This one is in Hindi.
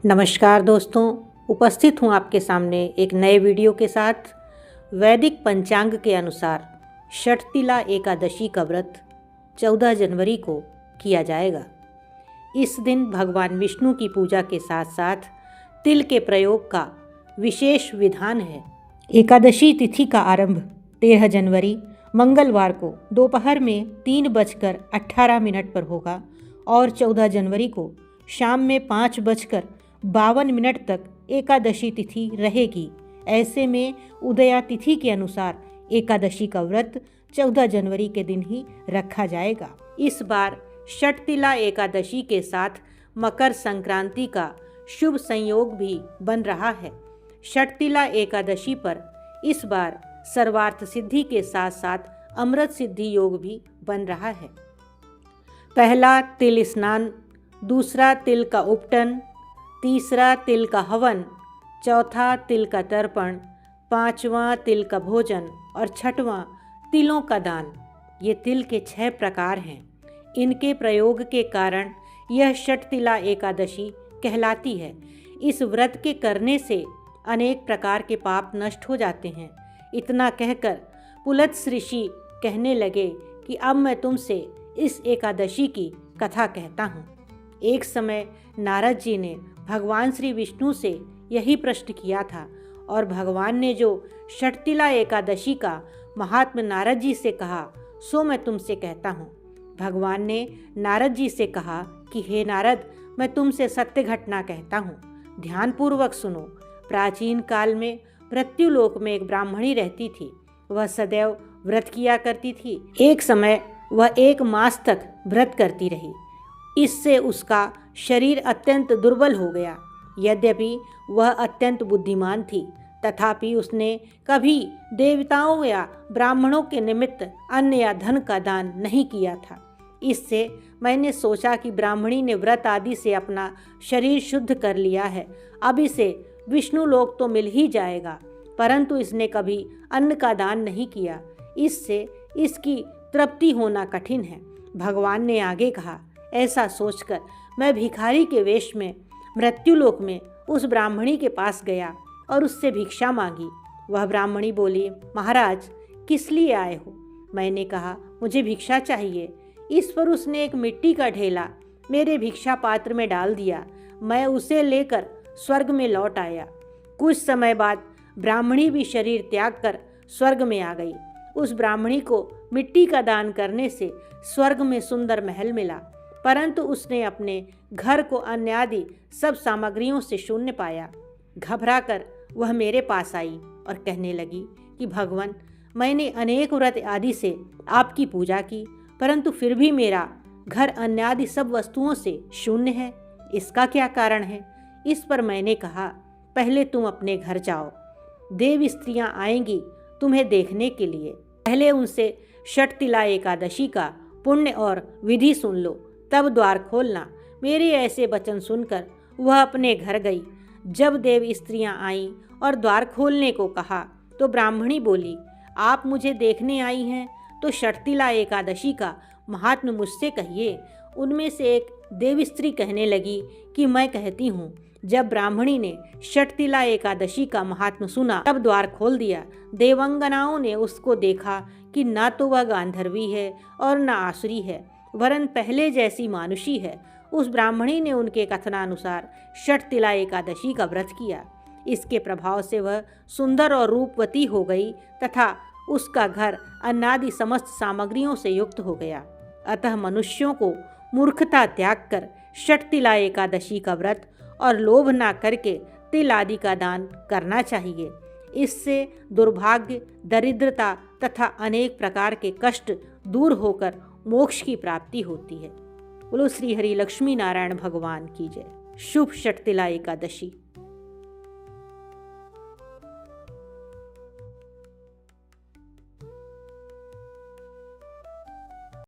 नमस्कार दोस्तों, उपस्थित हूँ आपके सामने एक नए वीडियो के साथ। वैदिक पंचांग के अनुसार षटतिला एकादशी का व्रत 14 जनवरी को किया जाएगा। इस दिन भगवान विष्णु की पूजा के साथ साथ तिल के प्रयोग का विशेष विधान है। एकादशी तिथि का आरंभ 13 जनवरी मंगलवार को दोपहर में 3:18 पर होगा और 14 जनवरी को शाम में 5:52 तक एकादशी तिथि रहेगी। ऐसे में उदया तिथि के अनुसार एकादशी का व्रत 14 जनवरी के दिन ही रखा जाएगा। इस बार षटतिला एकादशी के साथ मकर संक्रांति का शुभ संयोग भी बन रहा है। षटतिला एकादशी पर इस बार सर्वार्थ सिद्धि के साथ साथ अमृत सिद्धि योग भी बन रहा है। पहला तिल स्नान, दूसरा तिल का उपटन, तीसरा तिल का हवन, चौथा तिल का तर्पण, पांचवा तिल का भोजन और छठवां तिलों का दान। ये तिल के 6 प्रकार हैं। इनके प्रयोग के कारण यह षटतिला एकादशी कहलाती है। इस व्रत के करने से अनेक प्रकार के पाप नष्ट हो जाते हैं। इतना कहकर पुलत्स्य ऋषि कहने लगे कि अब मैं तुमसे इस एकादशी की कथा कहता हूँ। एक समय नारद जी ने भगवान श्री विष्णु से यही प्रश्न किया था और भगवान ने जो षटतिला एकादशी का महात्म्य नारद जी से कहा सो मैं तुमसे कहता हूँ। भगवान ने नारद जी से कहा कि हे नारद, मैं तुमसे सत्य घटना कहता हूँ, ध्यानपूर्वक सुनो। प्राचीन काल में मृत्युलोक में एक ब्राह्मणी रहती थी। वह सदैव व्रत किया करती थी। एक समय वह 1 मास तक व्रत करती रही। इससे उसका शरीर अत्यंत दुर्बल हो गया। यद्यपि वह अत्यंत बुद्धिमान थी, तथापि उसने कभी देवताओं या ब्राह्मणों के निमित्त अन्न या धन का दान नहीं किया था। इससे मैंने सोचा कि ब्राह्मणी ने व्रत आदि से अपना शरीर शुद्ध कर लिया है, अब इसे विष्णु लोक तो मिल ही जाएगा, परंतु इसने कभी अन्न का दान नहीं किया, इससे इसकी तृप्ति होना कठिन है। भगवान ने आगे कहा, ऐसा सोचकर मैं भिखारी के वेश में मृत्युलोक में उस ब्राह्मणी के पास गया और उससे भिक्षा मांगी। वह ब्राह्मणी बोली, महाराज किस लिए आए हो? मैंने कहा, मुझे भिक्षा चाहिए। इस पर उसने एक मिट्टी का ढेला मेरे भिक्षा पात्र में डाल दिया। मैं उसे लेकर स्वर्ग में लौट आया। कुछ समय बाद ब्राह्मणी भी शरीर त्याग कर स्वर्ग में आ गई। उस ब्राह्मणी को मिट्टी का दान करने से स्वर्ग में सुंदर महल मिला, परंतु उसने अपने घर को अन्न आदि सब सामग्रियों से शून्य पाया। घबराकर वह मेरे पास आई और कहने लगी कि भगवान, मैंने अनेक व्रत आदि से आपकी पूजा की, परंतु फिर भी मेरा घर अन्न आदि सब वस्तुओं से शून्य है। इसका क्या कारण है? इस पर मैंने कहा, पहले तुम अपने घर जाओ, देव स्त्रियां आएंगी तुम्हें देखने के लिए। पहले उनसे षटतिला एकादशी का पुण्य और विधि सुन लो, तब द्वार खोलना। मेरे ऐसे वचन सुनकर वह अपने घर गई। जब देव स्त्रियां आईं और द्वार खोलने को कहा तो ब्राह्मणी बोली, आप मुझे देखने आई हैं तो षटतिला एकादशी का महात्म्य मुझसे कहिए। उनमें से एक देव स्त्री कहने लगी कि मैं कहती हूँ। जब ब्राह्मणी ने षटतिला एकादशी का महात्म्य सुना तब द्वार खोल दिया। देवांगनाओं ने उसको देखा कि ना तो वह गांधर्वी है और न आसुरी है, वरन पहले जैसी मानुषी है। उस ब्राह्मणी ने उनके कथनानुसार षटतिला एकादशी का व्रत किया। इसके प्रभाव से वह सुंदर और रूपवती हो गई तथा उसका घर अन्नादि समस्त सामग्रियों से युक्त हो गया। अतः मनुष्यों को मूर्खता त्याग कर षटतिला एकादशी का व्रत और लोभ ना करके तिल आदि का दान करना चाहिए। इससे दुर्भाग्य, दरिद्रता तथा अनेक प्रकार के कष्ट दूर होकर मोक्ष की प्राप्ति होती है। बोलो श्री हरि लक्ष्मी नारायण भगवान की जय। शुभ षटतिला एकादशी।